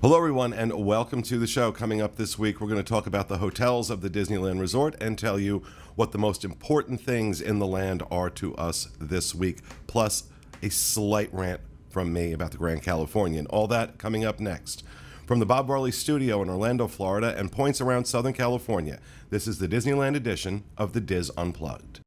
Hello, everyone, and welcome to the show. Coming up this week, we're going to talk about the hotels of the Disneyland Resort and tell you what the most important things in the land are to us this week, plus a slight rant from me about the Grand Californian. All that coming up next. From the Bob Varley Studio in Orlando, Florida, and points around Southern California, this is the Disneyland edition of the DIS Unplugged.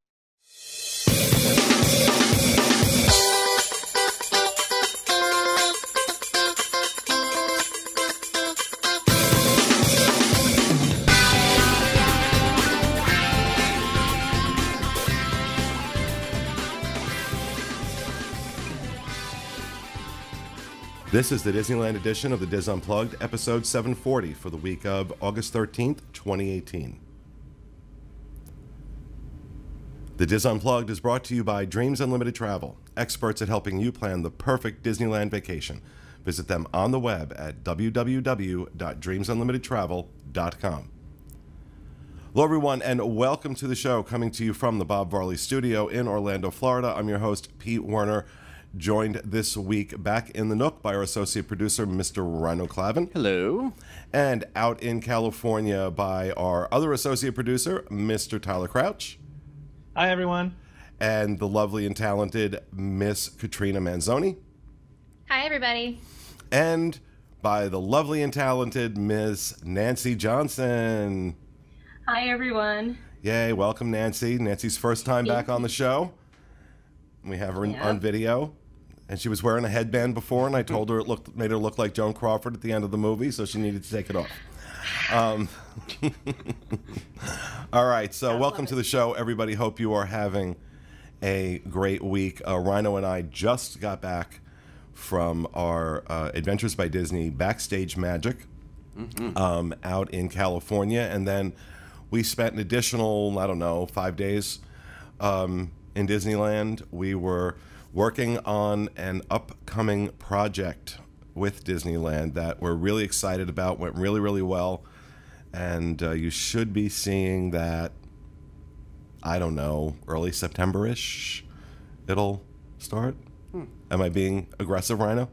This is the Disneyland edition of the DIS Unplugged, episode 740 for the week of August 13th, 2018. The DIS Unplugged is brought to you by Dreams Unlimited Travel, experts at helping you plan the perfect Disneyland vacation. Visit them on the web at www.dreamsunlimitedtravel.com. Hello, everyone, and welcome to the show, coming to you from the Bob Varley Studio in Orlando, Florida. I'm your host, Pete Werner. Joined this week back in the Nook by our associate producer, Mr. Rhino Clavin. Hello. And out in California by our other associate producer, Mr. Tyler Crouch. Hi, everyone. And the lovely and talented Miss Katrina Manzoni. Hi, everybody. And by the lovely and talented Miss Nancy Johnson. Hi, everyone. Yay, welcome, Nancy. Nancy's first time back on the show. We have her on video, and she was wearing a headband before, and I told her it made her look like Joan Crawford at the end of the movie, so she needed to take it off. All right, so welcome to the show, everybody. Hope you are having a great week. Rhino and I just got back from our Adventures by Disney Backstage Magic out in California, and then we spent an additional, 5 days in Disneyland. We were working on an upcoming project with Disneyland that we're really excited about. Went really, really well. And you should be seeing that, early September-ish it'll start. Am I being aggressive, Rhino?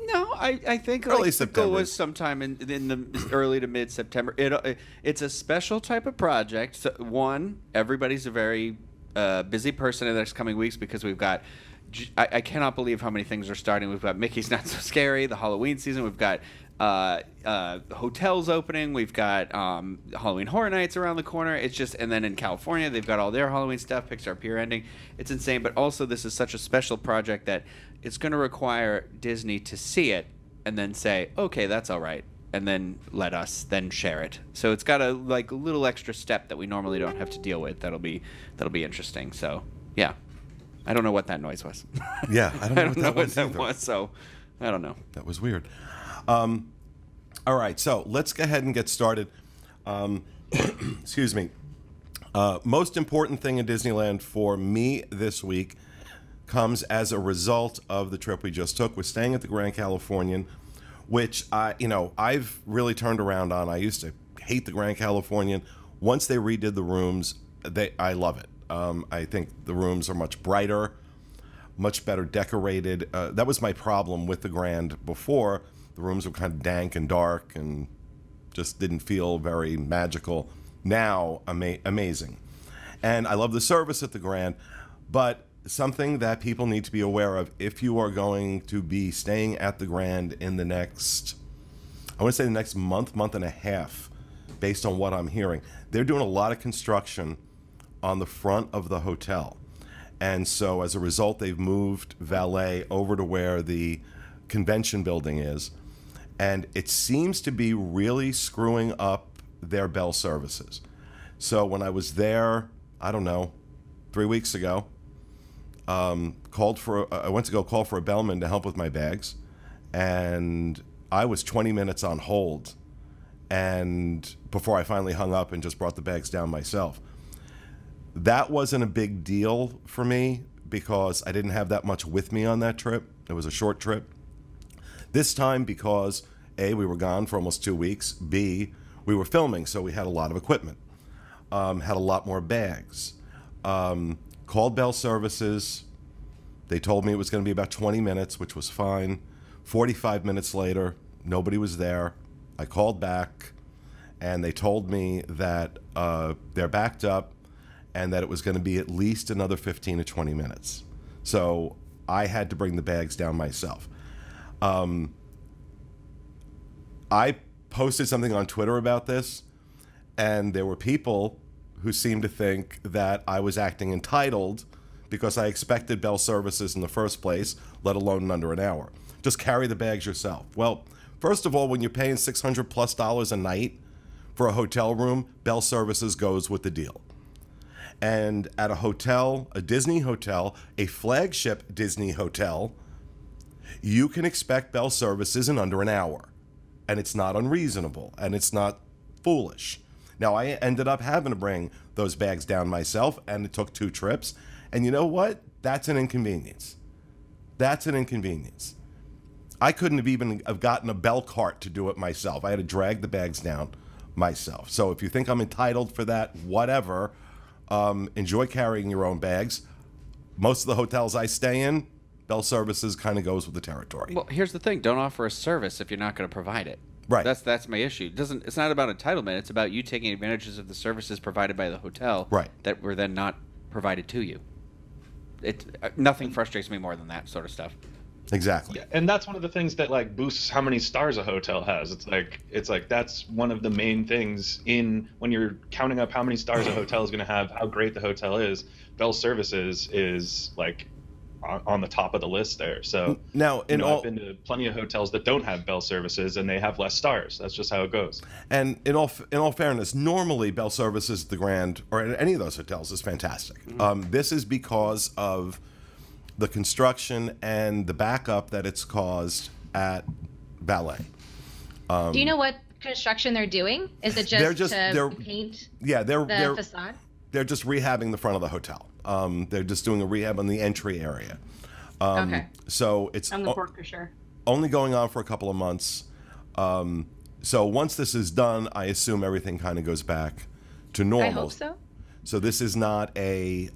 No, I think early the September goal was sometime in the early to mid-September. It's a special type of project. So, one, everybody's a very busy person in the next coming weeks because we've got. I cannot believe how many things are starting. We've got Mickey's Not So Scary, the Halloween season. We've got hotels opening. We've got Halloween Horror Nights around the corner. It's just, and then in California, they've got all their Halloween stuff. Pixar Pier ending. It's insane. But also, this is such a special project that it's going to require Disney to see it and then say, okay, that's all right, and then let us then share it. So it's got a little extra step that we normally don't have to deal with. That'll be interesting. So yeah, I don't know what that noise was. Yeah, I don't know what that was. So I don't know. That was weird. All right, so let's go ahead and get started. Excuse me. Most important thing in Disneyland for me this week comes as a result of the trip we just took. We're staying at the Grand Californian, which I've really turned around on. I used to hate the Grand Californian. Once they redid the rooms, I love it. I think the rooms are much brighter, much better decorated. That was my problem with the Grand before. The rooms were kind of dank and dark and just didn't feel very magical. Now, amazing. And I love the service at the Grand, but something that people need to be aware of if you are going to be staying at the Grand in the next, I want to say the next month and a half, based on what I'm hearing. They're doing a lot of construction on the front of the hotel. And so as a result, they've moved valet over to where the convention building is. And it seems to be really screwing up their bell services. So when I was there, 3 weeks ago, I went to go call for a bellman to help with my bags, and I was 20 minutes on hold, and before I finally hung up and just brought the bags down myself. That wasn't a big deal for me because I didn't have that much with me on that trip. It was a short trip. This time because A, we were gone for almost 2 weeks, B, we were filming, so we had a lot of equipment, had a lot more bags. Called bell services. They told me it was going to be about 20 minutes, which was fine. 45 minutes later, nobody was there. I called back, and they told me that they're backed up and that it was going to be at least another 15 to 20 minutes. So I had to bring the bags down myself. I posted something on Twitter about this, and there were people who seemed to think that I was acting entitled because I expected bell services in the first place, let alone in under an hour. Just carry the bags yourself. Well, first of all, when you're paying $600+ a night for a hotel room, bell services goes with the deal. And at a hotel, a Disney hotel, a flagship Disney hotel, you can expect bell services in under an hour. And it's not unreasonable, and it's not foolish. Now, I ended up having to bring those bags down myself, and it took 2 trips. And you know what? That's an inconvenience. That's an inconvenience. I couldn't have even have gotten a bell cart to do it myself. I had to drag the bags down myself. So if you think I'm entitled for that, whatever, enjoy carrying your own bags. Most of the hotels I stay in, bell services kind of goes with the territory. Well, here's the thing. Don't offer a service if you're not going to provide it. Right. That's my issue. It's not about entitlement. It's about you taking advantages of the services provided by the hotel that were then not provided to you. Nothing frustrates me more than that sort of stuff. Exactly. Yeah, and that's one of the things that like boosts how many stars a hotel has. It's like that's one of the main things in when you're counting up how many stars a hotel is going to have, how great the hotel is. Bell services is like on the top of the list there. So now, I've been to plenty of hotels that don't have bell services and they have less stars. That's just how it goes. And in all fairness, normally bell services, the Grand or any of those hotels is fantastic. This is because of the construction and the backup that it's caused at Ballet. Do you know what construction they're doing? Is it just to paint the facade? They're just rehabbing the front of the hotel. They're just doing a rehab on the entry area. Okay. So it's on the port for sure. Only going on for a couple of months. So once this is done, I assume everything kind of goes back to normal. I hope so. So this is not a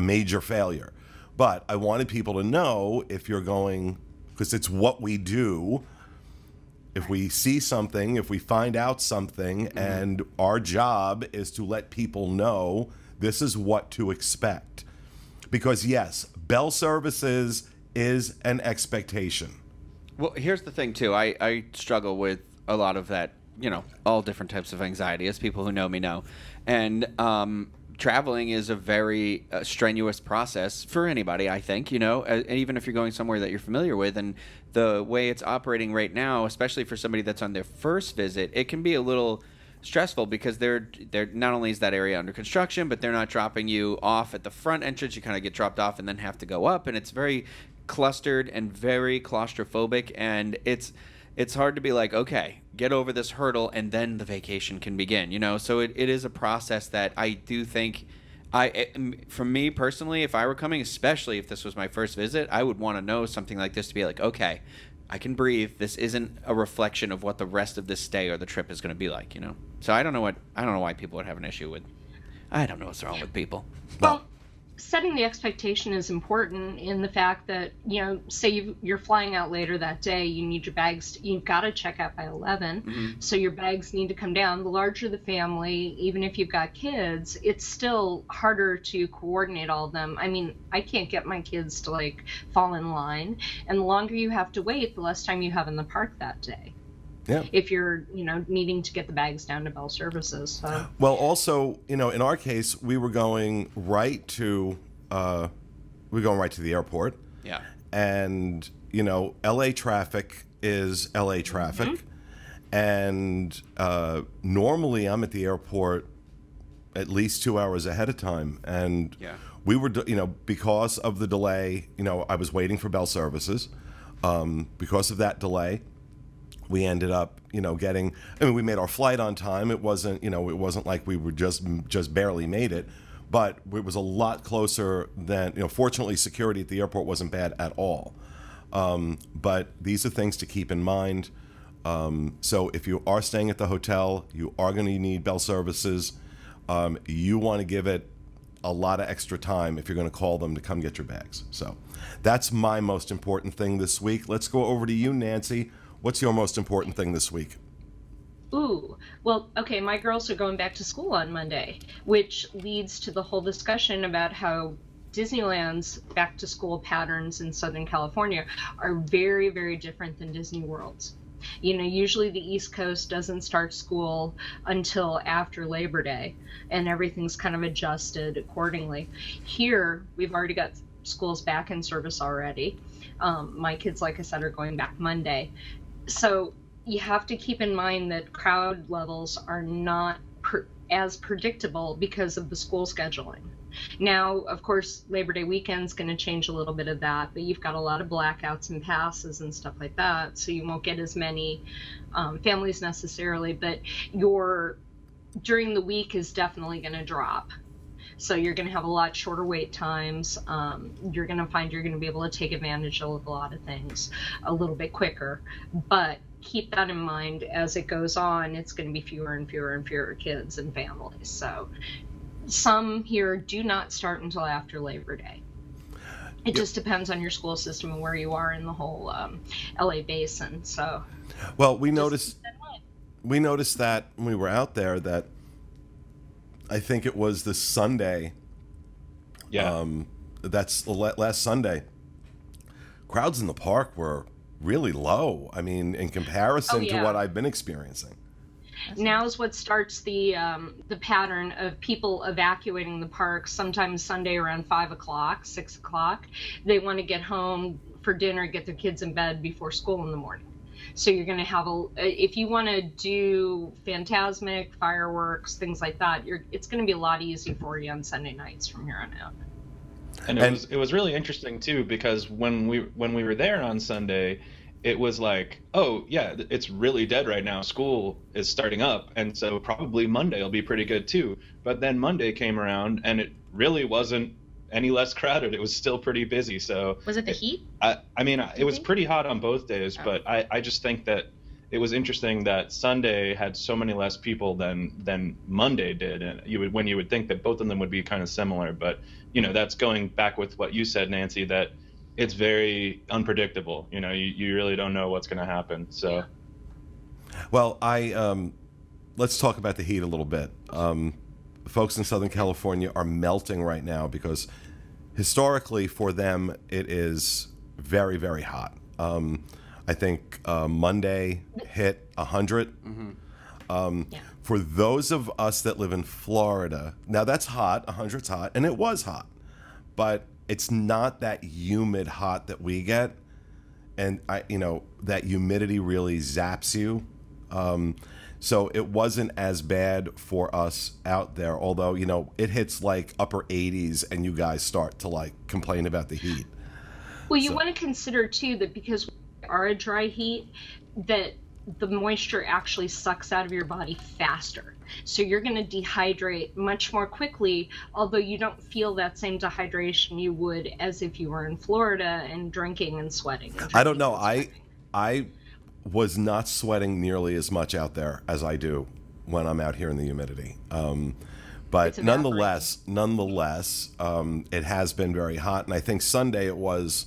major failure. But I wanted people to know, if you're going, because it's what we do. If we see something, if we find out something, and our job is to let people know this is what to expect. Because yes, bell services is an expectation. Well, here's the thing too. I struggle with a lot of that, all different types of anxiety, as people who know me know. And traveling is a very strenuous process for anybody, I think, even if you're going somewhere that you're familiar with. And the way it's operating right now, especially for somebody that's on their first visit, it can be a little stressful because they're not only is that area under construction, but they're not dropping you off at the front entrance. You kind of get dropped off and then have to go up, and it's very clustered and very claustrophobic, and it's hard to be like, okay, get over this hurdle and then the vacation can begin, so it is a process that I do think for me personally, if I were coming, especially if this was my first visit, I would want to know something like this to be like, okay, I can breathe. This isn't a reflection of what the rest of this stay or the trip is going to be like, So I don't know why people would have an issue with. I don't know what's wrong with people. Well, setting the expectation is important in the fact that, say you're flying out later that day, you need your bags, you've got to check out by 11, so your bags need to come down. The larger the family, even if you've got kids, it's still harder to coordinate all of them. I mean, I can't get my kids to fall in line, and the longer you have to wait, the less time you have in the park that day. Yeah. If you're, needing to get the bags down to bell services. So. Well, also, in our case, we were going right to the airport. Yeah. And, LA traffic is LA traffic. And normally I'm at the airport at least 2 hours ahead of time. And we were, because of the delay, I was waiting for bell services. Because of that delay, we ended up, getting. We made our flight on time. It wasn't, it wasn't like we were just barely made it, but it was a lot closer than. Fortunately, security at the airport wasn't bad at all. But these are things to keep in mind. So if you are staying at the hotel, you are going to need bell services. You want to give it a lot of extra time if you're going to call them to come get your bags. So that's my most important thing this week. Let's go over to you, Nancy. What's your most important thing this week? Ooh, well, okay, my girls are going back to school on Monday, which leads to the whole discussion about how Disneyland's back to school patterns in Southern California are very, very different than Disney World's. You know, usually the East Coast doesn't start school until after Labor Day, and everything's kind of adjusted accordingly. Here, we've already got schools back in service already. My kids, like I said, are going back Monday. So you have to keep in mind that crowd levels are not as predictable because of the school scheduling. Now, of course, Labor Day weekend's going to change a little bit of that, but you've got a lot of blackouts and passes and stuff like that, so you won't get as many families necessarily, but during the week is definitely going to drop. So you're going to have a lot shorter wait times. You're going to find you're going to be able to take advantage of a lot of things a little bit quicker, but keep that in mind as it goes on. It's going to be fewer and fewer and fewer kids and families. So some here do not start until after Labor Day. It just depends on your school system and where you are in the whole LA basin. So, well, we noticed that when we were out there that I think it was this Sunday. Yeah. That's last Sunday. Crowds in the park were really low. I mean, in comparison to what I've been experiencing. Now's what starts the pattern of people evacuating the park. Sometimes Sunday around 5 o'clock, 6 o'clock. They want to get home for dinner, get their kids in bed before school in the morning. So you're going to have if you want to do Phantasmic, fireworks, things like that, it's going to be a lot easier for you on Sunday nights from here on out. And it was really interesting too, because when we were there on Sunday, it was like, oh yeah, it's really dead right now. School is starting up, and so probably Monday will be pretty good too. But then Monday came around, and it really wasn't any less crowded. It was still pretty busy. So was it the heat? I mean, it was pretty hot on both days, but I just think that it was interesting that Sunday had so many less people than Monday did, and when you would think that both of them would be kind of similar, but that's going back with what you said, Nancy, that it's very unpredictable. You really don't know what's going to happen. So, well, let's talk about the heat a little bit. Folks in Southern California are melting right now because historically for them it is very, very hot. I think Monday hit 100. Mm-hmm. For those of us that live in Florida, now that's hot, 100's hot, and it was hot, but it's not that humid hot that we get, and that humidity really zaps you. So it wasn't as bad for us out there, although it hits like upper 80s, and you guys start to complain about the heat. Well, you want to consider too that because we are a dry heat, that the moisture actually sucks out of your body faster. So you're going to dehydrate much more quickly, although you don't feel that same dehydration you would as if you were in Florida and drinking and sweating. I don't know. I was not sweating nearly as much out there as I do when I'm out here in the humidity. But nonetheless, it has been very hot. And I think Sunday it was,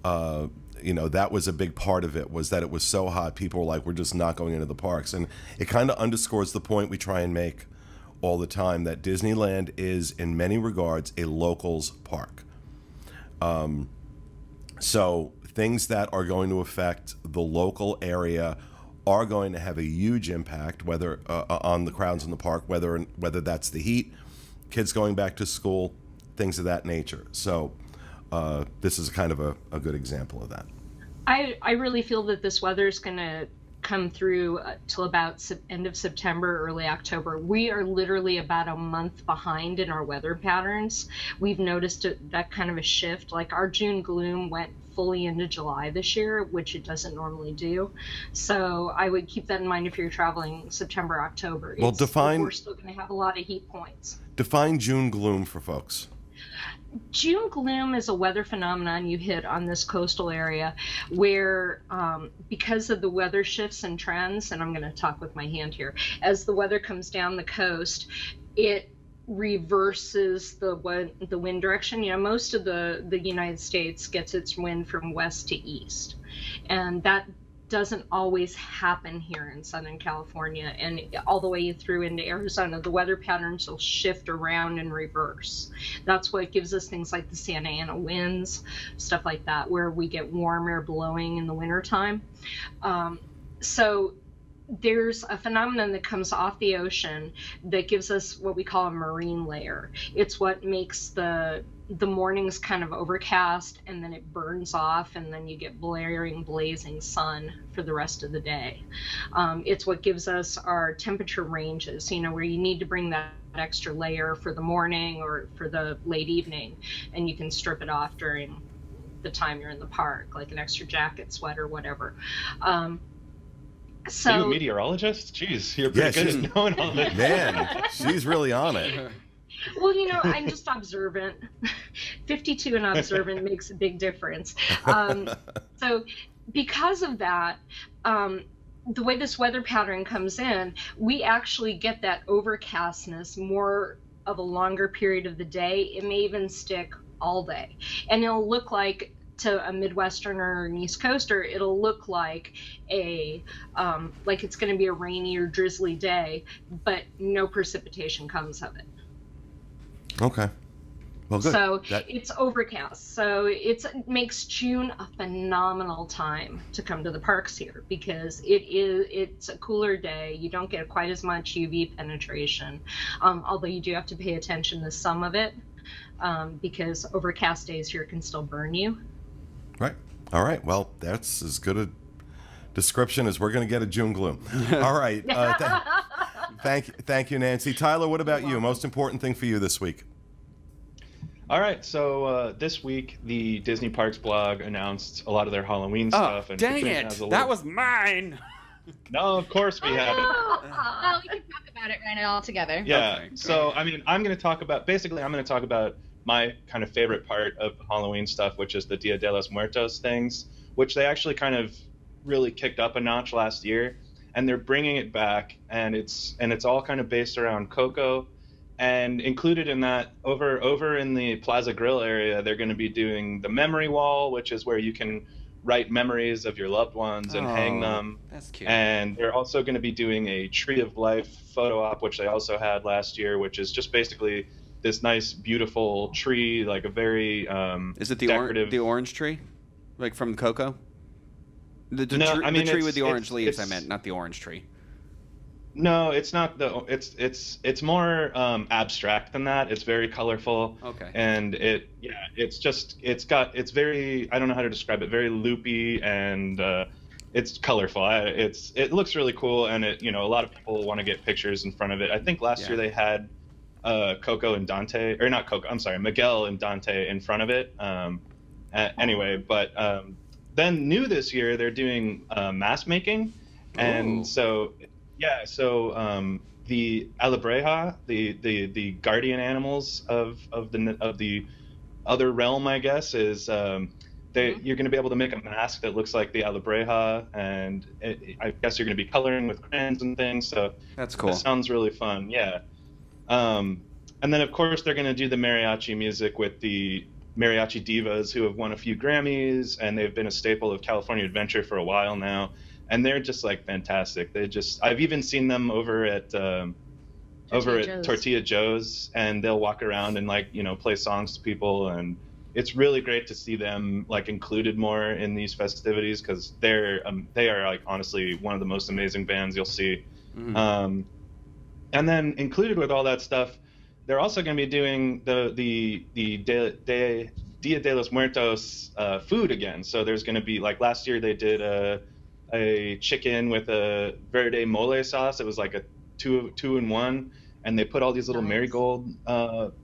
that was a big part of it, was that it was so hot. People were like, we're just not going into the parks. And it kind of underscores the point we try and make all the time, that Disneyland is, in many regards, a locals park. So things that are going to affect the local area are going to have a huge impact, whether on the crowds in the park, whether that's the heat, kids going back to school, things of that nature. So this is kind of a good example of that. I really feel that this weather is going to come through till about end of September, early October. We are literally about a month behind in our weather patterns. We've noticed that kind of a shift. Like our June gloom went fully into July this year, which it doesn't normally do. So I would keep that in mind if you're traveling September, October. Well, we're still going to have a lot of heat points. Define June gloom for folks. June gloom is a weather phenomenon you hit on this coastal area where because of the weather shifts and trends, and I'm going to talk with my hand here, as the weather comes down the coast, it reverses the wind direction. You know, most of the United States gets its wind from west to east, and that doesn't always happen here in Southern California, and all the way through into Arizona. The weather patterns will shift around and reverse. That's what gives us things like the Santa Ana winds, stuff like that, where we get warm air blowing in the wintertime. So there's a phenomenon that comes off the ocean that gives us what we call a marine layer. It's what makes the mornings kind of overcast, and then it burns off, and then you get blaring, blazing sun for the rest of the day. It's what gives us our temperature ranges, you know, where you need to bring that extra layer for the morning or for the late evening, and you can strip it off during the time you're in the park, like an extra jacket, sweater, whatever. So, are you a meteorologist? Jeez, you're pretty good at knowing all this. Man, she's really on it. Well, you know, I'm just observant. 52 and observant makes a big difference. So because of that, the way this weather pattern comes in, we actually get that overcastness more of a longer period of the day. It may even stick all day. And it'll look like, to a Midwesterner or an East Coaster, it'll look like like it's going to be a rainy or drizzly day, but no precipitation comes of it. Okay. Well, good. So it's overcast. So it makes June a phenomenal time to come to the parks here, because it's a cooler day. You don't get quite as much UV penetration, although you do have to pay attention to some of it, because overcast days here can still burn you. Right. All right. Well, that's as good a description as we're going to get of June gloom. All right. Thank you, Nancy. Tyler, what about you? Most important thing for you this week? All right. So this week, the Disney Parks blog announced a lot of their Halloween stuff. And dang it! That was mine. No, of course we have it. Well, we can talk about it right now all together. Yeah. Okay, so, I mean, I'm going to talk about my kind of favorite part of Halloween stuff, which is the Dia de los Muertos things, which they actually kind of really kicked up a notch last year, and they're bringing it back, and it's all kind of based around Coco, and included in that, over in the Plaza Grill area, they're going to be doing the memory wall, which is where you can write memories of your loved ones and hang them. That's cute. And they're also going to be doing a Tree of Life photo op, which they also had last year, which is just basically this nice, beautiful tree, like a very is it the decorative... the orange tree, like from Coco? The tree with the orange leaves. I meant, not the orange tree. No, it's not it's more abstract than that. It's very colorful. Okay. And it's very, I don't know how to describe it, very loopy, and it's colorful. It looks really cool, and a lot of people want to get pictures in front of it. I think last year they had Coco and Dante, or not Coco, I'm sorry, Miguel and Dante in front of it. Anyway, but then new this year, they're doing mask making. And Ooh. The Alabreja, the guardian animals of the other realm, I guess, is you're going to be able to make a mask that looks like the Alabreja, and I guess you're going to be coloring with crayons and things. So that's cool. That sounds really fun. Yeah. And then of course they're going to do the mariachi music with the mariachi divas who have won a few Grammys, and they've been a staple of California Adventure for a while now. And they're just like fantastic. I've even seen them over at Tortilla Joe's, and they'll walk around and play songs to people, and it's really great to see them included more in these festivities, because they are honestly one of the most amazing bands you'll see. Mm-hmm. And then included with all that stuff, they're also going to be doing the Dia de los Muertos food again. So there's going to be, last year they did a chicken with a verde mole sauce. It was like a two in one, and they put all these little marigold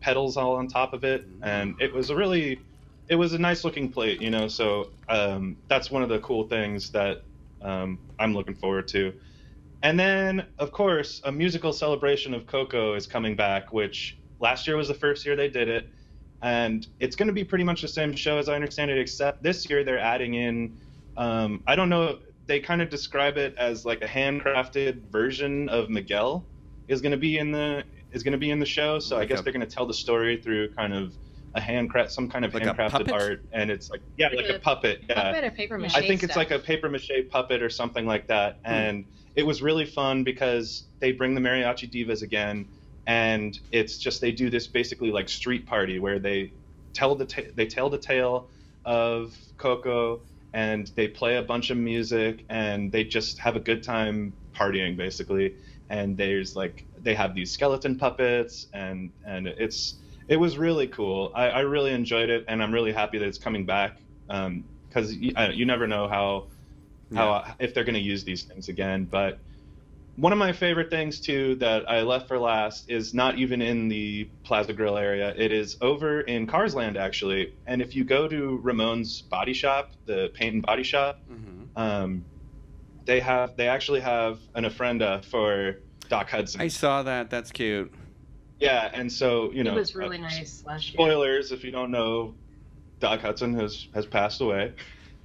petals all on top of it, and it was a nice looking plate, so that's one of the cool things that I'm looking forward to. And then, of course, a musical celebration of Coco is coming back, which last year was the first year they did it, and it's going to be pretty much the same show as I understand it, except this year they're adding in, I don't know, they kind of describe it as like a handcrafted version of Miguel is going to be in is going to be in the show. So I guess they're going to tell the story through kind of some kind of like handcrafted art, and it's like like a puppet. Yeah. Puppet or paper mache I think it's stuff. like a paper mache puppet or something like that. And it was really fun because they bring the mariachi divas again, and it's just they do this basically like street party where they tell the tale of Coco, and they play a bunch of music, and they just have a good time partying basically. And they have these skeleton puppets, and it was really cool. I really enjoyed it, and I'm really happy that it's coming back, because you never know how if they're going to use these things again. But one of my favorite things too that I left for last is not even in the Plaza Grill area. It is over in Cars Land actually. And if you go to Ramon's body shop, the paint and body shop, they actually have an ofrenda for Doc Hudson. I saw that. That's cute. Yeah, and so It was really nice last year. Spoilers, if you don't know, Doc Hudson has passed away.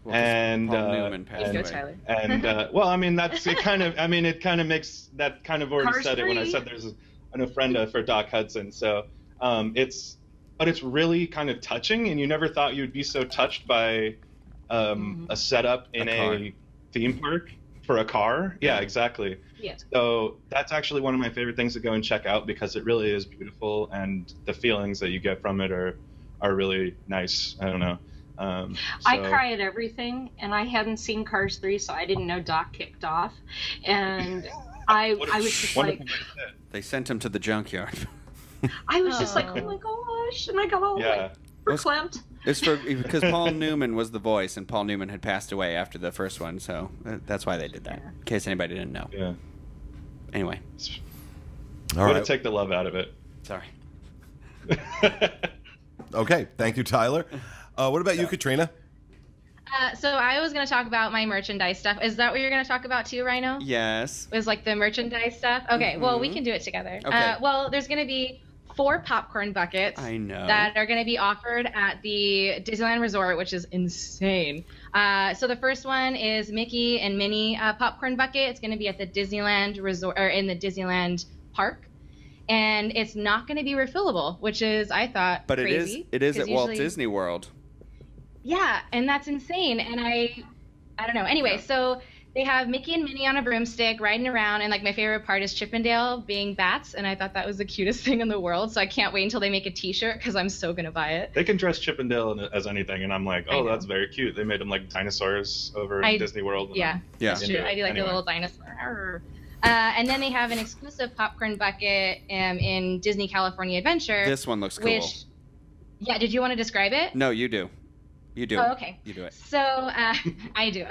Well, And Paul Newman passed Go, away. Tyler. and well, I mean it kind of makes that kind of already Cars said it when I 3. said there's an ofrenda for Doc Hudson. So it's really kind of touching, and you never thought you'd be so touched by a setup in a theme park for a car. Yeah, exactly. Yeah. So that's actually one of my favorite things to go and check out, because it really is beautiful, and the feelings that you get from it are really nice. I don't know. I cry at everything, and I hadn't seen Cars 3, so I didn't know Doc kicked off. And I was just like, They sent him to the junkyard. I was just like, oh my gosh, and I got all like verklempt. It's because Paul Newman was the voice, and Paul Newman had passed away after the first one, so that's why they did that. In case anybody didn't know. Yeah. Anyway. All Way right. to take the love out of it. Sorry. Okay. Thank you, Tyler. What about you, Katrina? So I was going to talk about my merchandise stuff. Is that what you're going to talk about too, Rhino? Yes. Was like the merchandise stuff? Okay, well, we can do it together. Okay. Well, there's going to be 4 popcorn buckets I know. that are going to be offered at the Disneyland Resort, which is insane. So the first one is Mickey and Minnie popcorn bucket. It's going to be at the Disneyland Resort, or in the Disneyland Park. And it's not going to be refillable, which is, I thought, But crazy. it is at 'cause Walt usually- Disney World. Yeah, and that's insane. And I don't know. Anyway, so they have Mickey and Minnie on a broomstick riding around, and like my favorite part is Chippendale being bats, and I thought that was the cutest thing in the world. So I can't wait until they make a T-shirt, because I'm so gonna buy it. They can dress Chippendale as anything, and I'm like, I oh, know. that's very cute. They made them like dinosaurs over in Disney World. and Yeah, Yeah. that's true. I do like the little dinosaur. And then they have an exclusive popcorn bucket in Disney California Adventure. This one looks cool. Which, yeah, did you want to describe it? No, you do. You do. Oh, okay. You do it. So I do.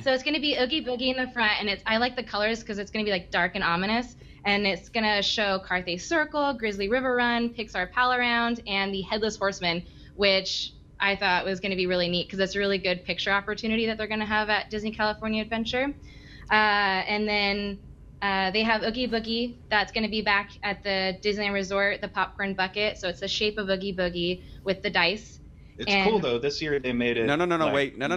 So it's going to be Oogie Boogie in the front, and I like the colors because it's going to be like dark and ominous, and it's going to show Carthay Circle, Grizzly River Run, Pixar Pal Around, and the Headless Horseman, which I thought was going to be really neat because it's a really good picture opportunity that they're going to have at Disney California Adventure. And then they have Oogie Boogie that's going to be back at the Disneyland Resort, the popcorn bucket. So it's the shape of Oogie Boogie with the dice. It's And- cool though. This year they made it. No, like- wait. No.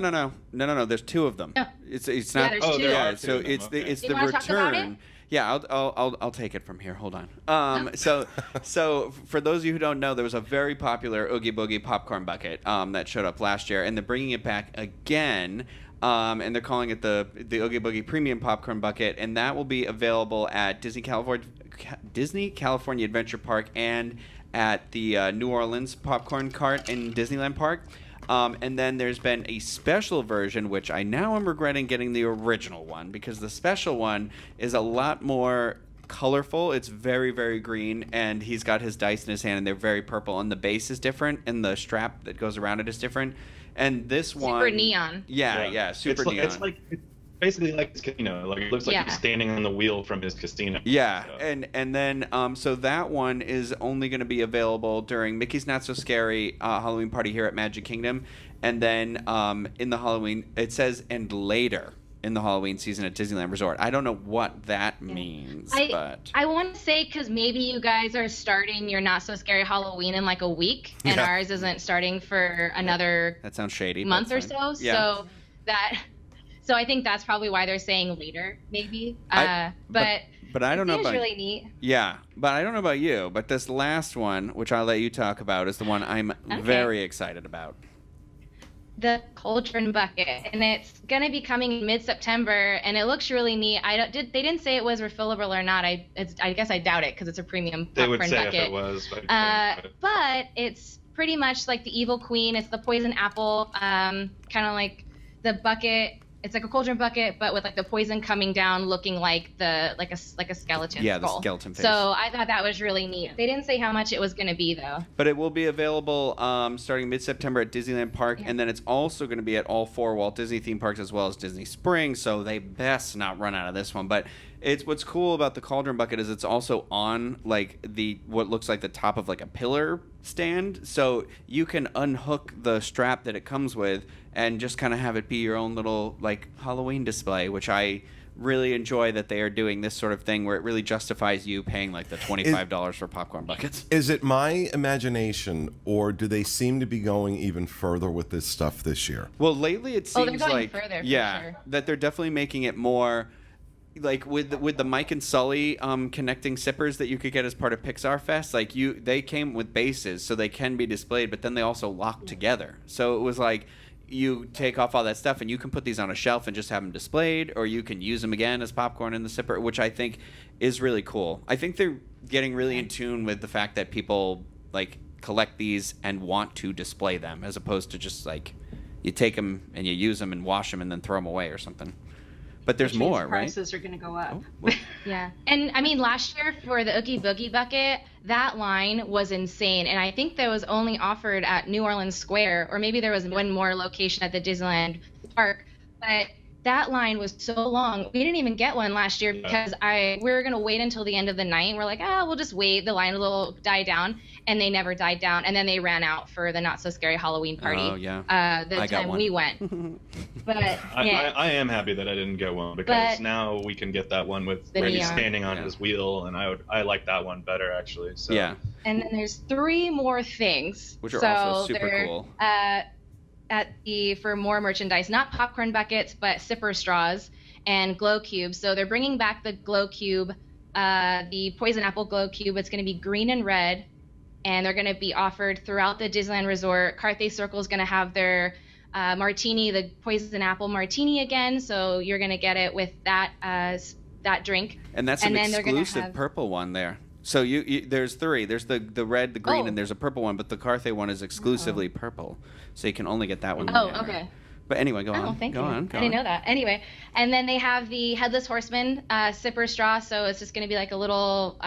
There's 2 of them. No. It's Yeah, not. there's Oh, two. there Yeah, are two so of them, it's okay. it's You the wanna talk about return. it? Yeah, I'll take it from here. Hold on. So for those of you who don't know, there was a very popular Oogie Boogie popcorn bucket that showed up last year, and they're bringing it back again. And they're calling it the Oogie Boogie Premium Popcorn Bucket, and that will be available at Disney California Adventure Park and at the New Orleans Popcorn Cart in Disneyland Park. And then there's been a special version, which I now am regretting getting the original one, because the special one is a lot more colorful. It's very, very green, and he's got his dice in his hand, and they're very purple, and the base is different, and the strap that goes around it is different. And this one... Super neon. Yeah, super it's neon. It's like it's basically like his casino. Like it looks like Yeah. he's standing on the wheel from his casino. Yeah, So- and then so that one is only going to be available during Mickey's Not So Scary Halloween Party here at Magic Kingdom, and then in the Halloween, it says, and later in the Halloween season at Disneyland Resort. I don't know what that means, but I want to say because maybe you guys are starting your Not So Scary Halloween in like a week, and Yeah. ours isn't starting for another that sounds shady. but month or it's so. fine. Yeah. So I think that's probably why they're saying later, maybe. But But I don't know about really neat. Yeah, but I don't know about you. But this last one, which I'll let you talk about, is the one I'm very excited about. The cauldron bucket, and it's gonna be coming in mid-September, and it looks really neat. They didn't say it was refillable or not. I guess I doubt it because it's a premium popcorn bucket. They would say if it was. But it's pretty much like the Evil Queen. It's the poison apple, kind of like the bucket. It's like a cauldron bucket, but with like the poison coming down, looking like a skeleton. Yeah, skull. the skeleton face. So I thought that was really neat. They didn't say how much it was going to be though. But it will be available starting mid-September at Disneyland Park, and then it's also going to be at all 4 Walt Disney theme parks as well as Disney Springs. So they best not run out of this one. But what's cool about the cauldron bucket is it's also on like what looks like the top of like a pillar stand, so you can unhook the strap that it comes with and just kind of have it be your own little like Halloween display, which I really enjoy that they are doing this sort of thing where it really justifies you paying like the $25 for popcorn buckets. Is it my imagination, or do they seem to be going even further with this stuff this year? Well, lately it seems they're going like further, for sure. that they're definitely making it more like with the Mike and Sully connecting sippers that you could get as part of Pixar Fest. Like they came with bases, so they can be displayed, but then they also lock together. So it was like you take off all that stuff and you can put these on a shelf and just have them displayed, or you can use them again as popcorn in the sipper, which I think is really cool. I think they're getting really in tune with the fact that people like collect these and want to display them, as opposed to just like you take them and you use them and wash them and then throw them away or something. But there's more, right? Prices are going to go up. Oh, well. Yeah. And I mean, last year for the Oogie Boogie bucket, that line was insane. And I think that was only offered at New Orleans Square, or maybe there was one more location at the Disneyland Park. But that line was so long. We didn't even get one last year because we were going to wait until the end of the night. We're like, we'll just wait. The line will die down. And they never died down. And then they ran out for the Not So Scary Halloween party. Oh, yeah. The time we went. But yeah. I am happy that I didn't get one, because now we can get that one with Randy standing on his wheel, and I like that one better actually. So. Yeah. And then there's 3 more things. Which are also super cool. For more merchandise, not popcorn buckets, but sipper straws and glow cubes. So they're bringing back the glow cube, the poison apple glow cube. It's going to be green and red, and they're going to be offered throughout the Disneyland Resort. Carthay Circle is going to have their martini, the poison apple martini again. So you're going to get it with that drink. And that's an exclusive purple one there. So there's 3. There's the red, the green, and there's a purple one. But the Carthay one is exclusively purple, so you can only get that one. Okay. But anyway, go on. Thank you. Go I on. didn't know that. Anyway, and then they have the Headless Horseman sipper straw. So it's just going to be like a little.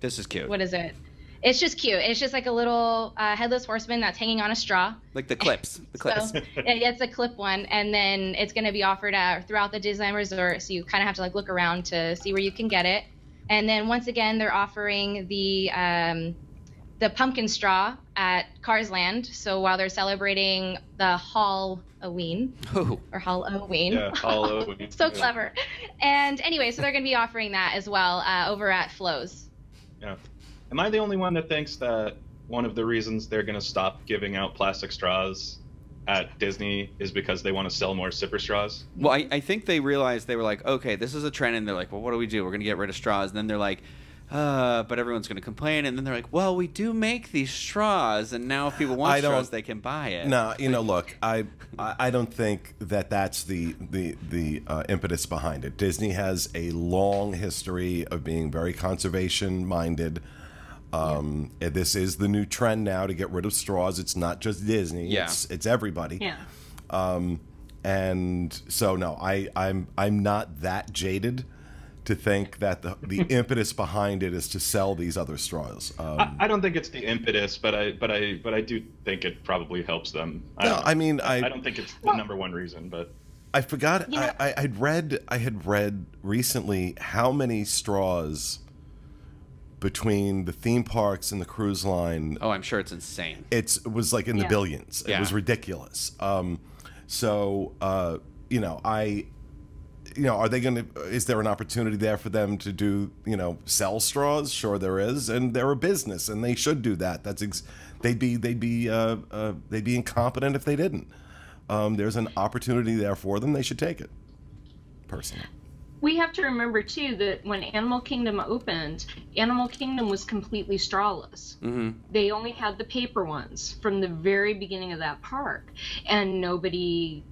This is cute. What is it? It's just cute. It's just like a little Headless Horseman that's hanging on a straw. Like the clips. The clips. So, it's a clip one, and then it's going to be offered throughout the Disneyland Resort. So you kind of have to like look around to see where you can get it. And then once again, they're offering the pumpkin straw at Cars Land. So while they're celebrating the Halloween, or Halloween. Yeah, Halloween. So clever. And anyway, so they're going to be offering that as well over at Flo's. Yeah. Am I the only one that thinks that one of the reasons they're going to stop giving out plastic straws at Disney is because they want to sell more sipper straws? Well, I think they realized, they were like, okay, this is a trend, and they're like, well, what do we do? We're going to get rid of straws. And then they're like, but everyone's going to complain. And then they're like, well, we do make these straws, and now if people want straws, they can buy it. No, look, I don't think that's the impetus behind it. Disney has a long history of being very conservation minded. This is the new trend now to get rid of straws. It's not just Disney. Yeah. It's everybody. Yeah. And so no, I'm not that jaded to think that the impetus behind it is to sell these other straws. I don't think it's the impetus, but I do think it probably helps them. I don't think it's the number one reason, but I forgot. Yeah. I had read recently how many straws between the theme parks and the cruise line. Oh, I'm sure it's insane. It was like in the billions. It was ridiculous. Are they going to? Is there an opportunity there for them to do? Sell straws? Sure, there is, and they're a business, and they should do that. They'd be incompetent if they didn't. There's an opportunity there for them. They should take it. Personally. We have to remember too that when Animal Kingdom opened, Animal Kingdom was completely strawless. They only had the paper ones from the very beginning of that park, and nobody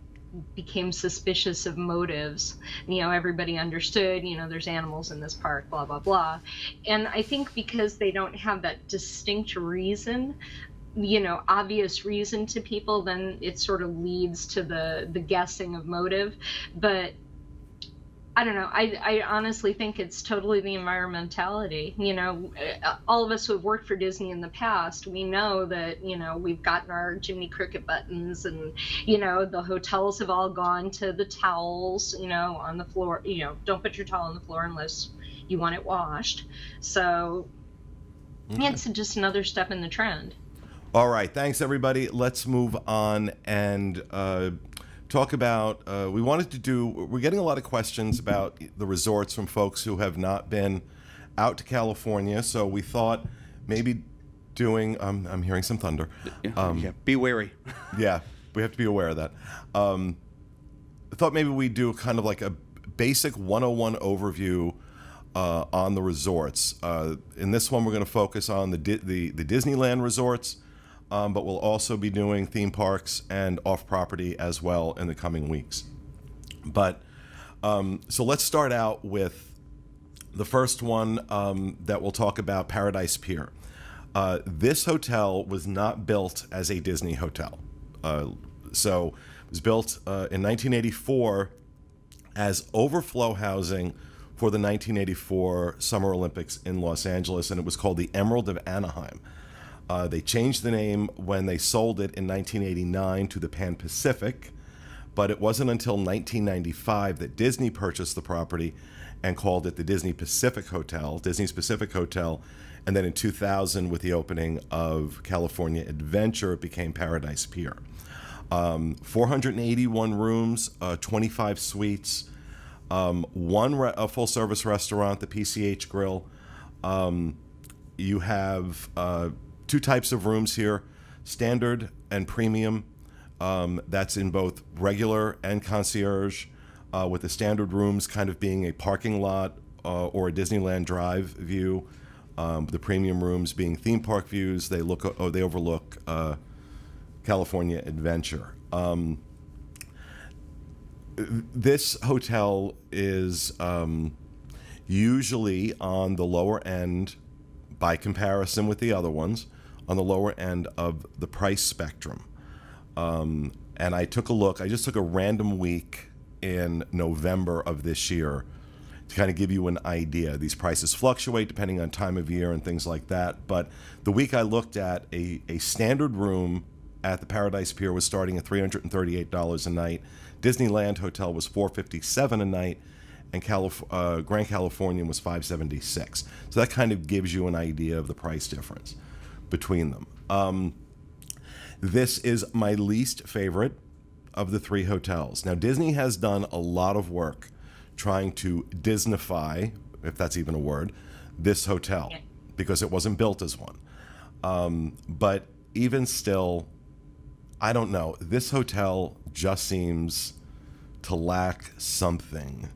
became suspicious of motives. Everybody understood, there's animals in this park, blah, blah, blah. And I think because they don't have that distinct reason, obvious reason to people, then it sort of leads to the guessing of motive. But I don't know. I honestly think it's totally the environmentality. All of us who have worked for Disney in the past, we know that, we've gotten our Jiminy Cricket buttons, and, the hotels have all gone to the towels, on the floor. Don't put your towel on the floor unless you want it washed. So it's just another step in the trend. All right. Thanks, everybody. Let's move on and talk about, we're getting a lot of questions about the resorts from folks who have not been out to California, so we thought maybe doing, I'm hearing some thunder. Yeah, be wary. Yeah, we have to be aware of that. I thought maybe we'd do kind of like a basic 101 overview on the resorts. In this one, we're going to focus on the Disneyland resorts, but we'll also be doing theme parks and off-property as well in the coming weeks. But so let's start out with the first one that we'll talk about, Paradise Pier. This hotel was not built as a Disney hotel. So it was built in 1984 as overflow housing for the 1984 Summer Olympics in Los Angeles, and it was called the Emerald of Anaheim. They changed the name when they sold it in 1989 to the Pan Pacific, but it wasn't until 1995 that Disney purchased the property and called it the Disney's Pacific Hotel, and then in 2000, with the opening of California Adventure, it became Paradise Pier. 481 rooms, 25 suites, a full-service restaurant, the PCH Grill. You have two types of rooms here, standard and premium. That's in both regular and concierge, with the standard rooms kind of being a parking lot or a Disneyland Drive view. The premium rooms being theme park views. They overlook California Adventure. This hotel is usually on the lower end, by comparison with the other ones, on the lower end of the price spectrum. And I took a look. I just took a random week in November of this year to kind of give you an idea. These prices fluctuate depending on time of year and things like that. But the week I looked at, a standard room at the Paradise Pier was starting at $338 a night. Disneyland Hotel was $457 a night, and Grand Californian was $576. So that kind of gives you an idea of the price difference between them. This is my least favorite of the three hotels. Now, Disney has done a lot of work trying to Disneyfy, if that's even a word, this hotel, because it wasn't built as one. But even still, I don't know. This hotel just seems to lack something.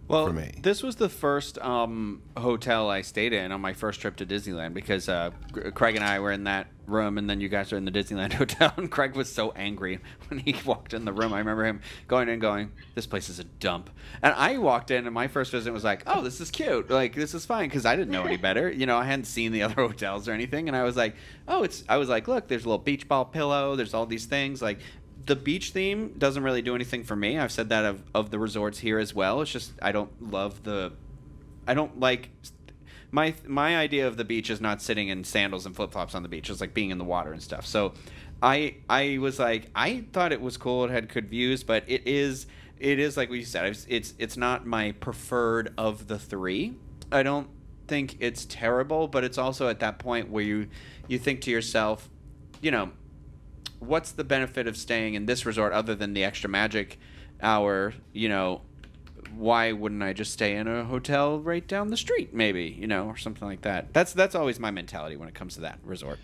Well, for me. This was the first hotel I stayed in on my first trip to Disneyland, because Craig and I were in that room, and then you guys are in the Disneyland hotel, and Craig was so angry when he walked in the room. I remember him going in going, this place is a dump. And I walked in, and my first visit was like, oh, this is cute. Like, this is fine, because I didn't know any better. I hadn't seen the other hotels or anything, and I was like, I was like, look, there's a little beach ball pillow. There's all these things. Like, the beach theme doesn't really do anything for me. I've said that of the resorts here as well. It's just I don't like my idea of the beach is not sitting in sandals and flip-flops on the beach. It's like being in the water and stuff. So I was like, I thought it was cool. It had good views, but it is like what you said. It's not my preferred of the three. I don't think it's terrible, but it's also at that point where you think to yourself, what's the benefit of staying in this resort other than the extra magic hour? Why wouldn't I just stay in a hotel right down the street, maybe, or something like that? That's always my mentality when it comes to that resort.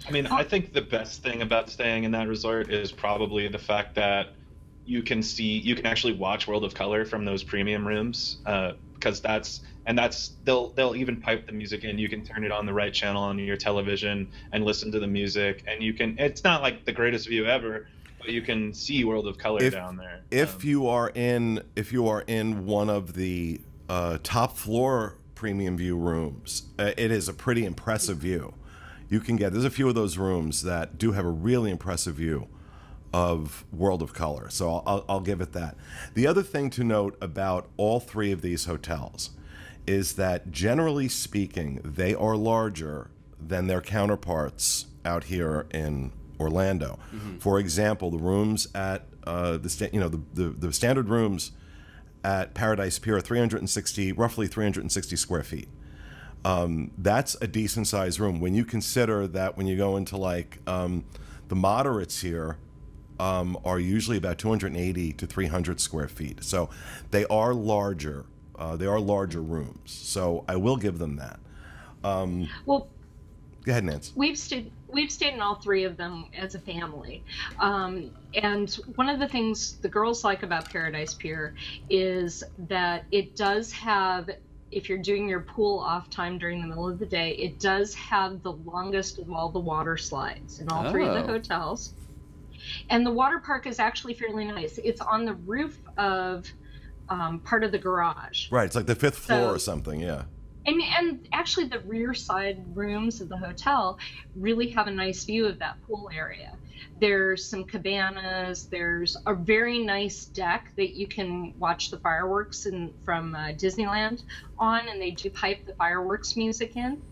I mean, I think the best thing about staying in that resort is probably the fact that you can actually watch World of Color from those premium rooms, because they'll even pipe the music in. You can turn it on the right channel on your television and listen to the music, and it's not like the greatest view ever, but you can see World of Color down there. If you are in one of the top floor premium view rooms, it is a pretty impressive view. There's a few of those rooms that do have a really impressive view of World of Color, so I'll give it that. The other thing to note about all three of these hotels is that, generally speaking, they are larger than their counterparts out here in Orlando. For example, the rooms at the standard rooms at Paradise Pier are roughly 360 square feet. That's a decent sized room when you consider that when you go into like the moderates here are usually about 280 to 300 square feet. So they are larger. They are larger rooms. So I will give them that. Well, go ahead, Nance. We've stayed in all three of them as a family. And one of the things the girls like about Paradise Pier is that it does have, if you're doing your pool off time during the middle of the day, it does have the longest of all the water slides in all three of the hotels. And the water park is actually fairly nice. It's on the roof of part of the garage. Right, it's like the 5th floor or something, yeah. And actually the rear side rooms of the hotel really have a nice view of that pool area. There's some cabanas. There's a very nice deck that you can watch the fireworks from Disneyland on, and they do pipe the fireworks music in.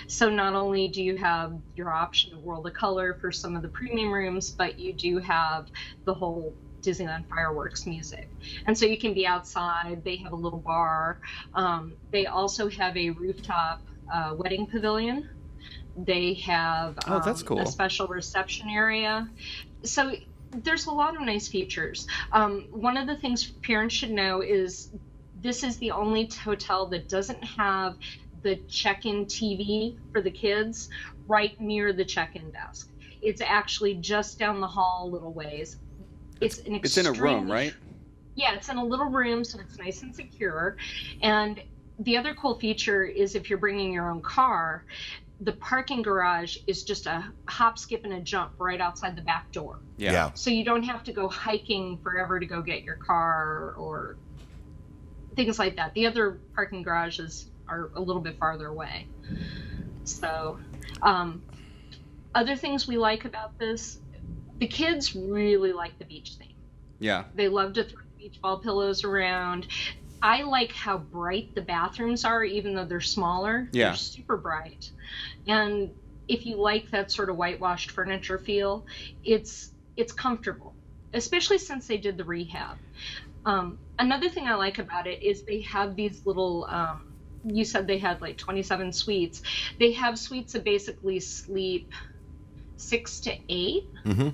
So not only do you have your option of World of Color for some of the premium rooms, but you do have the whole Disneyland fireworks music. And so you can be outside. They have a little bar. They also have a rooftop wedding pavilion. They have that's cool. a special reception area. So there's a lot of nice features. One of the things parents should know is this is the only hotel that doesn't have the check-in TV for the kids right near the check-in desk. It's actually just down the hall a little ways. It's in a room, right? Yeah, it's in a little room, so it's nice and secure. And the other cool feature is if you're bringing your own car, the parking garage is just a hop, skip, and a jump right outside the back door. Yeah. So you don't have to go hiking forever to go get your car or things like that. The other parking garages are a little bit farther away. So other things we like about this, the kids really like the beach theme. Yeah. They love to throw beach ball pillows around. I like how bright the bathrooms are, even though they're smaller. Yeah. They're super bright. And if you like that sort of whitewashed furniture feel, it's comfortable, especially since they did the rehab. Another thing I like about it is they have these little, you said they had like 27 suites. They have suites that basically sleep 6 to 8. Mm-hmm.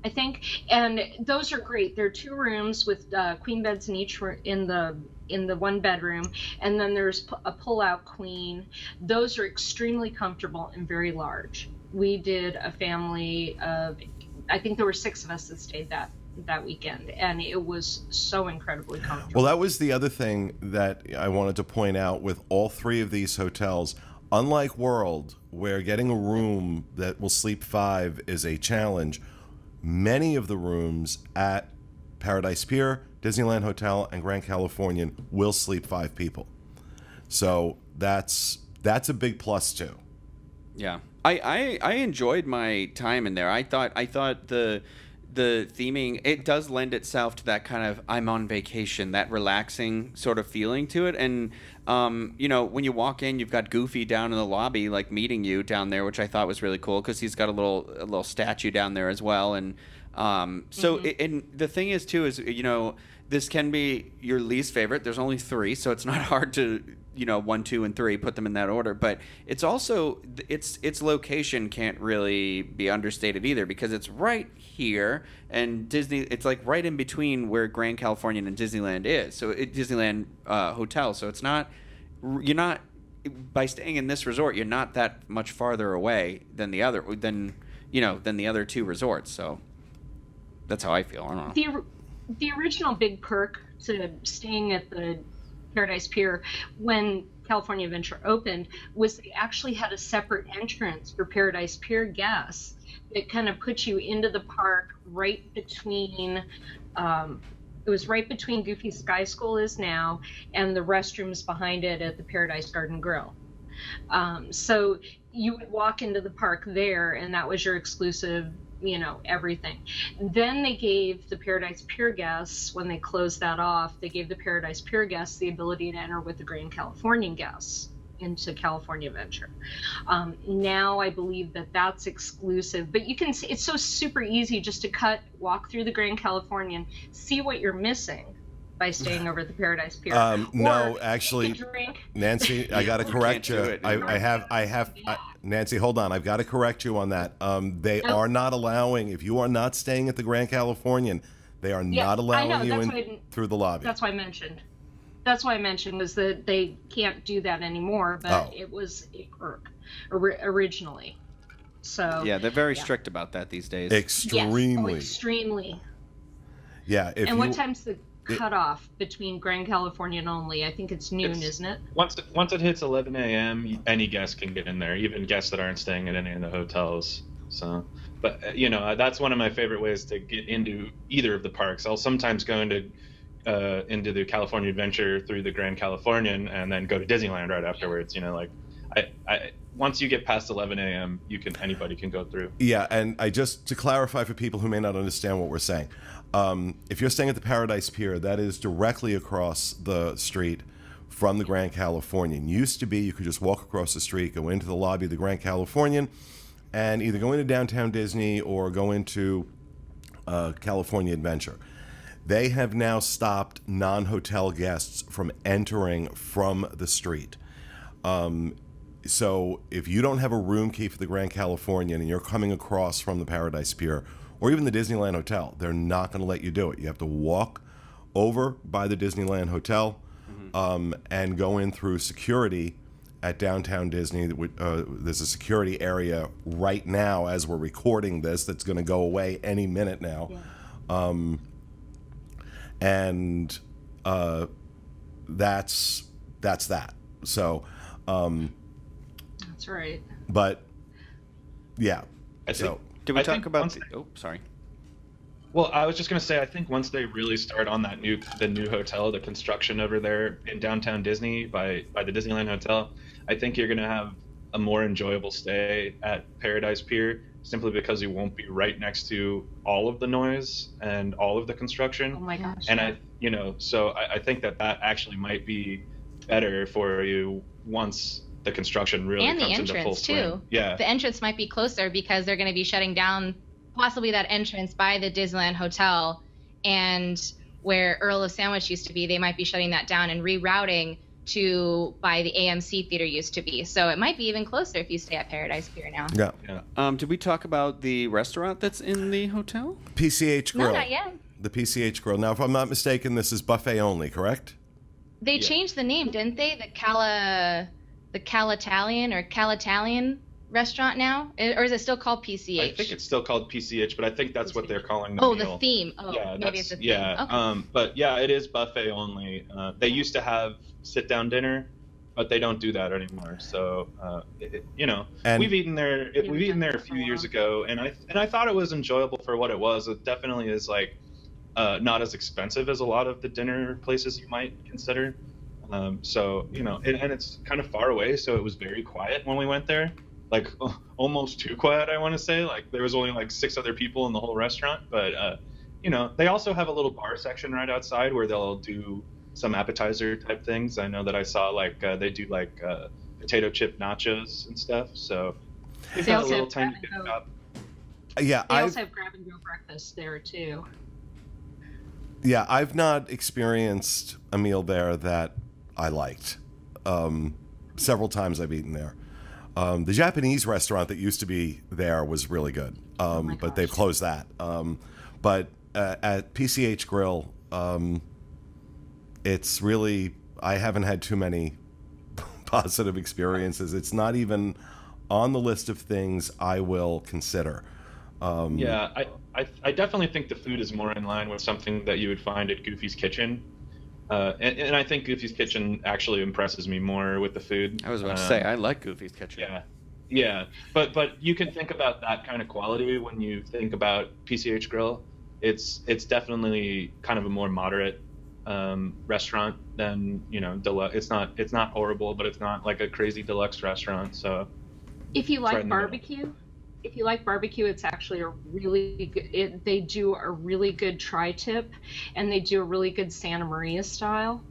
I think, and those are great. They're 2 rooms with queen beds in each in the one bedroom, and then there's a pull-out queen. Those are extremely comfortable and very large. We did a family of, I think there were 6 of us that stayed that weekend, and it was so incredibly comfortable. Well, that was the other thing that I wanted to point out with all 3 of these hotels. Unlike World, where getting a room that will sleep 5 is a challenge, many of the rooms at Paradise Pier, Disneyland Hotel, and Grand Californian will sleep 5 people. So that's a big plus too. Yeah, I enjoyed my time in there. I thought the theming, it does lend itself to that kind of I'm on vacation, that relaxing sort of feeling to it. And you know, when you walk in, you've got Goofy down in the lobby, like meeting you down there, which I thought was really cool because he's got a little statue down there as well. And so and the thing is too is, you know, this can be your least favorite. There's only 3, so it's not hard to, you know, 1, 2, and 3, put them in that order. But it's also its location can't really be understated either, because it's right here, and it's like right in between where Grand Californian and Disneyland is. So Disneyland Hotel. So you're not, by staying in this resort, you're not that much farther away than the other 2 resorts. So that's how I feel. I don't know. the original big perk to staying at the Paradise Pier when California Adventure opened was they actually had a separate entrance for Paradise Pier guests that kind of put you into the park right between it was right between Goofy Sky School is now and the restrooms behind it at the Paradise Garden Grill. So you would walk into the park there, and that was your exclusive, you know, everything. Then they gave the Paradise Pier guests, when they closed that off, they gave the Paradise Pier guests the ability to enter with the Grand Californian guests into California Adventure. Now I believe that that's exclusive, but you can see it's so super easy just to walk through the Grand Californian, see what you're missing by staying over at the Paradise Pier. No, actually, Nancy, I got to correct you. Nancy, hold on. I've got to correct you on that. They are not allowing, if you are not staying at the Grand Californian, they are not allowing you in through the lobby. That's why I mentioned. That's why I mentioned was that they can't do that anymore, but it was a perk originally. So yeah, they're very strict about that these days. Extremely. Yes. Oh, extremely. Yeah. What time's the cutoff between Grand Californian only? I think it's noon, isn't it? Once it hits 11 a.m., any guest can get in there, even guests that aren't staying at any of the hotels. So, but you know, that's one of my favorite ways to get into either of the parks. I'll sometimes go into the California Adventure through the Grand Californian and then go to Disneyland right afterwards. You know, like I once you get past 11 a.m., anybody can go through. Yeah, and just to clarify for people who may not understand what we're saying, if you're staying at the Paradise Pier, that is directly across the street from the Grand Californian. Used to be you could just walk across the street, go into the lobby of the Grand Californian, and either go into Downtown Disney or go into California Adventure. They have now stopped non-hotel guests from entering from the street. So if you don't have a room key for the Grand Californian and you're coming across from the Paradise Pier or even the Disneyland Hotel, they're not going to let you do it. You have to walk over by the Disneyland Hotel and go in through security at Downtown Disney. There's a security area right now as we're recording this that's going to go away any minute now. Yeah. And that's that. So that's right. But yeah. Did we talk about sorry. Well, I was just going to say, I think once they really start on the new hotel, the construction over there in Downtown Disney by the Disneyland Hotel, I think you're going to have a more enjoyable stay at Paradise Pier, simply because you won't be right next to all of the noise and all of the construction. Oh my gosh. And I think that actually might be better for you once the construction really comes into full swing. And the entrance too. Yeah. The entrance might be closer because they're going to be shutting down possibly that entrance by the Disneyland Hotel, and where Earl of Sandwich used to be, they might be shutting that down and rerouting to by the AMC theater used to be. So it might be even closer if you stay at Paradise Pier now. Yeah. Did we talk about the restaurant that's in the hotel? PCH Grill. No, not yet. The PCH Grill. Now, if I'm not mistaken, this is buffet only, correct? They changed the name, didn't they? The Calitalian or Calitalian restaurant now? Or is it still called PCH? I think it's still called PCH, but I think that's what they're calling the meal. the theme. Oh, yeah, maybe it's a theme. Yeah. Okay. But yeah, it is buffet only. They used to have sit-down dinner, but they don't do that anymore. So, we've eaten there. We've eaten there a few years ago, and I thought it was enjoyable for what it was. It definitely is not as expensive as a lot of the dinner places you might consider. And it's kind of far away, so it was very quiet when we went there. Like almost too quiet, I want to say. Like there was only 6 other people in the whole restaurant. But they also have a little bar section right outside where they'll do some appetizer type things. I know that I saw they do potato chip nachos and stuff. So they've got a little tiny bit up. Yeah, they also have grab and go breakfast there too. Yeah, I've not experienced a meal there that I liked. Several times I've eaten there. The Japanese restaurant that used to be there was really good, but they've closed that. But at PCH Grill, it's really, I haven't had too many positive experiences. It's not even on the list of things I will consider. I definitely think the food is more in line with something that you would find at Goofy's Kitchen. And I think Goofy's Kitchen actually impresses me more with the food. I was about to say, I like Goofy's Kitchen. Yeah. Yeah. But you can think about that kind of quality when you think about PCH Grill. It's definitely kind of a more moderate restaurant than, you know, deluxe. It's not horrible, but it's not like a crazy deluxe restaurant. So if you like barbecue, it's actually a really good. They do a really good tri-tip, and they do a really good Santa Maria style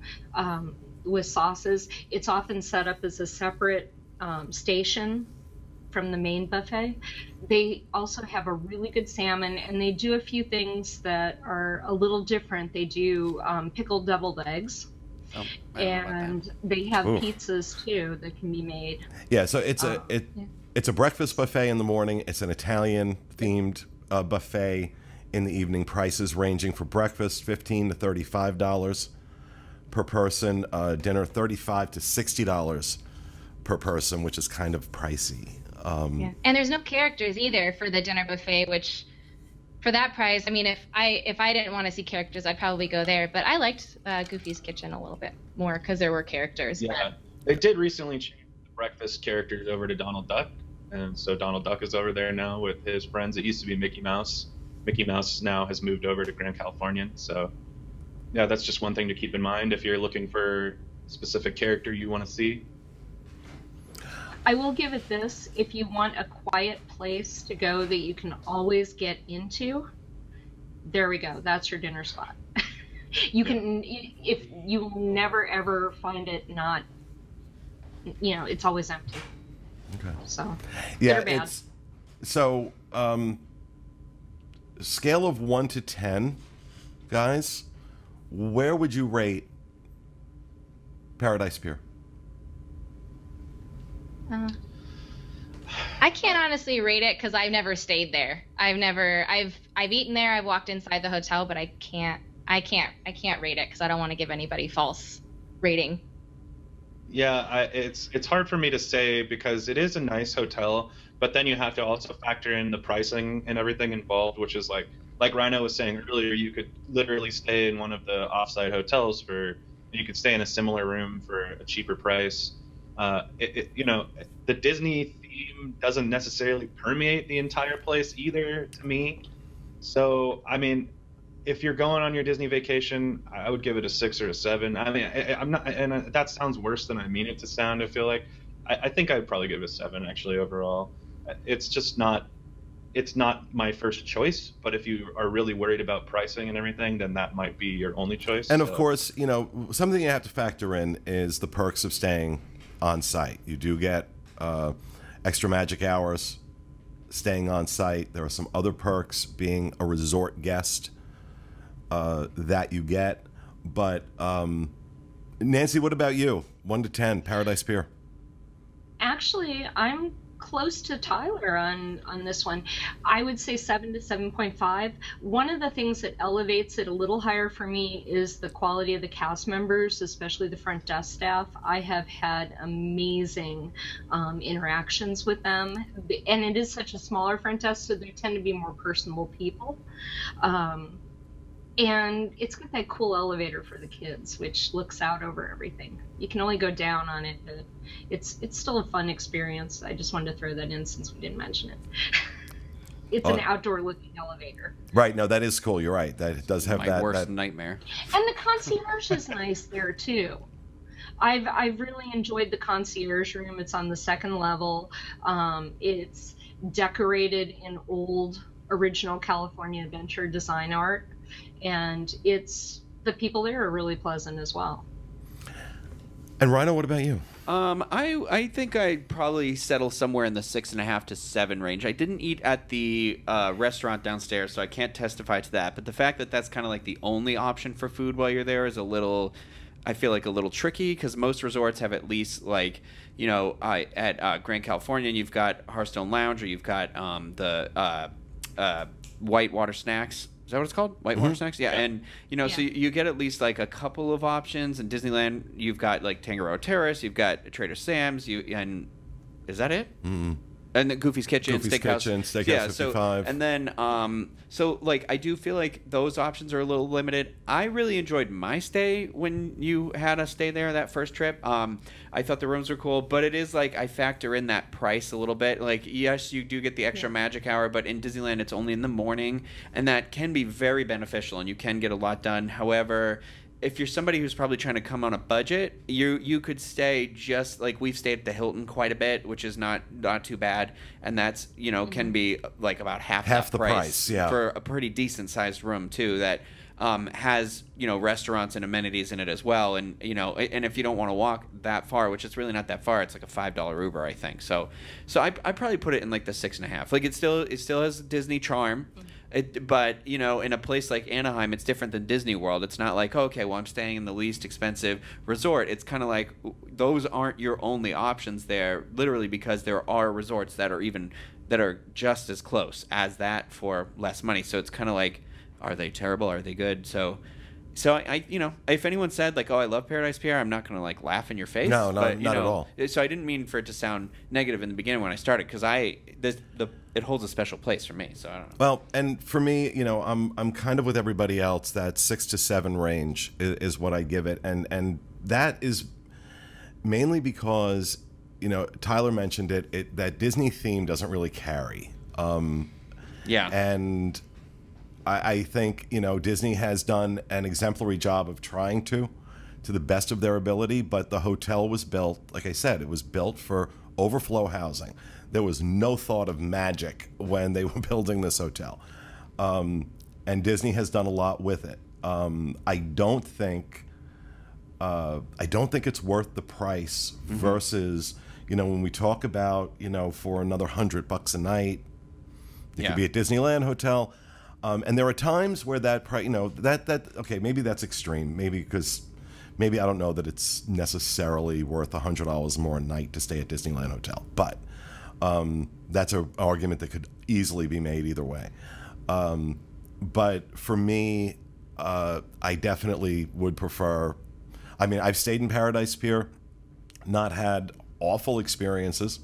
with sauces. It's often set up as a separate station from the main buffet. They also have a really good salmon, and they do a few things that are a little different. They do pickled deviled eggs. Oh, and they have pizzas too that can be made. Yeah, so it's a breakfast buffet in the morning. It's an Italian themed buffet in the evening. Prices ranging for breakfast $15 to $35 per person, dinner $35 to $60 per person, which is kind of pricey. Yeah. And there's no characters either for the dinner buffet, which for that price, I mean, if I didn't want to see characters, I'd probably go there. But I liked Goofy's Kitchen a little bit more because there were characters. Yeah, they did recently change the breakfast characters over to Donald Duck, and so Donald Duck is over there now with his friends. It used to be Mickey Mouse. Mickey Mouse now has moved over to Grand Californian. So yeah, that's just one thing to keep in mind if you're looking for a specific character you want to see. I will give it this: if you want a quiet place to go that you can always get into, there we go. That's your dinner spot. You can, if you never ever find it not, you know, it's always empty. Okay. So yeah, they're bad. So scale of 1 to 10, guys, where would you rate Paradise Pier? I can't honestly rate it because I've never stayed there. I've eaten there. I've walked inside the hotel, but I can't rate it because I don't want to give anybody false rating. Yeah, it's hard for me to say because it is a nice hotel, but then you have to also factor in the pricing and everything involved, which is like Rhino was saying earlier, you could literally stay in one of the offsite hotels you could stay in a similar room for a cheaper price. You know, the Disney theme doesn't necessarily permeate the entire place either to me. So, I mean, if you're going on your Disney vacation, I would give it a 6 or a 7. I mean, I'm not, and that sounds worse than I mean it to sound. I feel like I think I'd probably give it a 7 actually overall. It's just not my first choice, but if you are really worried about pricing and everything, then that might be your only choice. And of course, you know, something you have to factor in is the perks of staying on site. You do get extra magic hours staying on site. There are some other perks being a resort guest that you get. But Nancy, what about you? 1 to 10, Paradise Pier. Actually, I'm close to Tyler on this one. I would say 7 to 7.5. One of the things that elevates it a little higher for me is the quality of the cast members, especially the front desk staff. I have had amazing interactions with them, and it is such a smaller front desk, so they tend to be more personable people. And it's got that cool elevator for the kids, which looks out over everything. You can only go down on it, but it's still a fun experience. I just wanted to throw that in since we didn't mention it. It's an outdoor-looking elevator. Right. No, that is cool. You're right. That does have my worst nightmare. And the concierge is nice there too. I've really enjoyed the concierge room. It's on the second level. It's decorated in old original California Adventure design art. And the people there are really pleasant as well. And Rhino, what about you? I think I'd probably settle somewhere in the 6.5 to 7 range. I didn't eat at the restaurant downstairs, so I can't testify to that. But the fact that that's kind of like the only option for food while you're there is I feel like a little tricky, because most resorts have at least, like, you know, at Grand Californian, you've got Hearthstone Lounge, or you've got the Whitewater Snacks. Is that what it's called? Whitewater Snacks? Yeah. And, you know, so you get at least like a couple of options. In Disneyland, you've got like Tangaroa Terrace, you've got Trader Sam's, and is that it? Mm-hmm. And the Goofy's Kitchen, Steakhouse. Steakhouse 55. So, and then, so like, I do feel like those options are a little limited. I really enjoyed my stay when you had us stay there that first trip. I thought the rooms were cool, but it is like I factor in that price a little bit. Like, yes, you do get the extra magic hour, but in Disneyland, it's only in the morning, and that can be very beneficial, and you can get a lot done. However, if you're somebody who's probably trying to come on a budget, you could stay just like we've stayed at the Hilton quite a bit, which is not too bad, and that's can be like about half the price, yeah, for a pretty decent sized room too that has restaurants and amenities in it as well, and and if you don't want to walk that far, which it's really not that far, it's like a $5 Uber, I think. So I probably put it in like the 6.5. Like it still has Disney charm. But in a place like Anaheim, it's different than Disney World. It's not like, okay, well, I'm staying in the least expensive resort. It's kind of like those aren't your only options there, literally, because there are resorts that are just as close as that for less money. So it's kind of like, are they terrible? Are they good? So I if anyone said like, oh, I love Paradise Pier, I'm not going to like laugh in your face. No, not at all. So I didn't mean for it to sound negative in the beginning when I started, because it holds a special place for me. So I don't know. Well, and for me, I'm kind of with everybody else. That 6 to 7 range is what I give it, and that is mainly because Tyler mentioned it that Disney theme doesn't really carry. Yeah, and I think Disney has done an exemplary job of trying to the best of their ability, but the hotel was built, like I said, it was built for overflow housing. There was no thought of magic when they were building this hotel, and Disney has done a lot with it. I don't think it's worth the price versus when we talk about for another $100 a night, you could be at Disneyland Hotel. And there are times where that price, okay, maybe that's extreme. Maybe I don't know that it's necessarily worth $100 more a night to stay at Disneyland Hotel. But that's an argument that could easily be made either way. But for me, I definitely would prefer. I mean, I've stayed in Paradise Pier, not had awful experiences,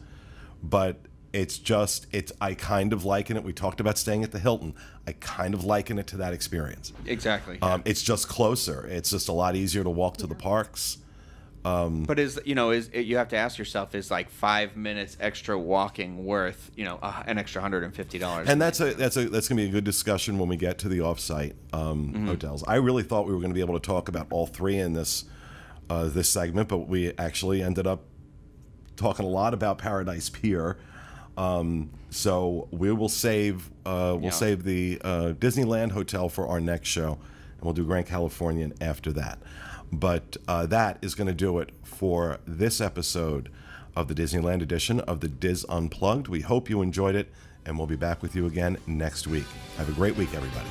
but I kind of liken it. We talked about staying at the Hilton. I kind of liken it to that experience. Exactly. It's just closer. It's just a lot easier to walk to the parks. But you have to ask yourself, is like 5 minutes extra walking worth an extra $150? And that's gonna be a good discussion when we get to the off-site hotels. I really thought we were going to be able to talk about all three in this segment, but we actually ended up talking a lot about Paradise Pier. So we will save the Disneyland Hotel for our next show, and we'll do Grand Californian after that. But that is going to do it for this episode of the Disneyland edition of the DIS Unplugged. We hope you enjoyed it, and we'll be back with you again next week. Have a great week, everybody.